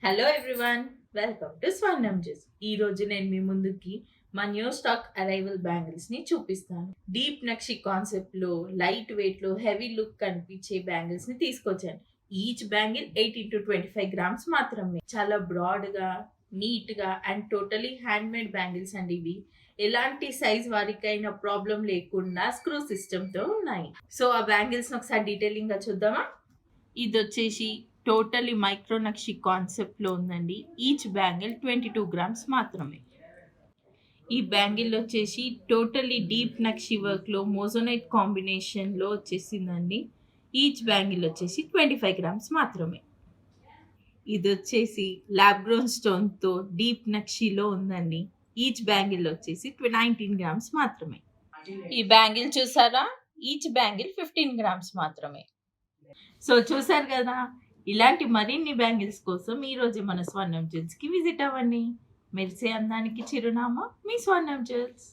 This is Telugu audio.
హలో ఎవ్రీవన్, వెల్కమ్ టు స్వర్ణం జ్యూస్. ఈ రోజు నేను మీ ముందుకి మా న్యూ స్టాక్ అరైవల్ బ్యాంగిల్స్ ని చూపిస్తాను. డీప్ నక్షి కాన్సెప్ట్ లో లైట్ వెయిట్ లో హెవీ లుక్ కనిపించే బ్యాంగిల్స్ ని తీసుకొచ్చాను. ఈచ్ బ్యాంగిల్ 18 to 25 గ్రామ్స్ మాత్రమే. చాలా బ్రాడ్ గా, నీట్ గా and totally hand made bangles అండి ఇవి. ఎలాంటి సైజ్ వారికైనా ప్రాబ్లం లేకుండా స్క్రూ సిస్టమ్ తో ఉన్నాయి. సో ఆ బ్యాంగిల్స్ ఒకసారి డీటెయిలింగ్ గా చూద్దామా. ఇది వచ్చేసి టోటలీ మైక్రో నక్షి కాన్సెప్ట్లో ఉందండి. ఈచ్ బ్యాంగిల్ 22 గ్రామ్స్ మాత్రమే. ఈ బ్యాంగిల్ వచ్చేసి టోటలీ డీప్ నక్షి వర్క్లో మోజోనైట్ కాంబినేషన్లో వచ్చేసిందండి. ఈచ్ బ్యాంగిల్ వచ్చేసి 25 గ్రామ్స్ మాత్రమే. ఇది వచ్చేసి ల్యాబ్ గ్రోన్ స్టోన్తో డీప్ నక్షిలో ఉందండి. ఈచ్ బ్యాంగిల్ వచ్చేసి 19 గ్రామ్స్ మాత్రమే. ఈ బ్యాంగిల్ చూసారా, ఈచ్ బ్యాంగిల్ 15 గ్రామ్స్ మాత్రమే. సో చూసారు కదా, ఇలాంటి మరిన్ని బ్యాంగిల్స్ కోసం ఈరోజు మన స్వర్ణం జ్యువెల్స్కి విజిట్ అవ్వండి. మెరిసే అందానికి చిరునామా మీ స్వర్ణం జ్యువెల్స్.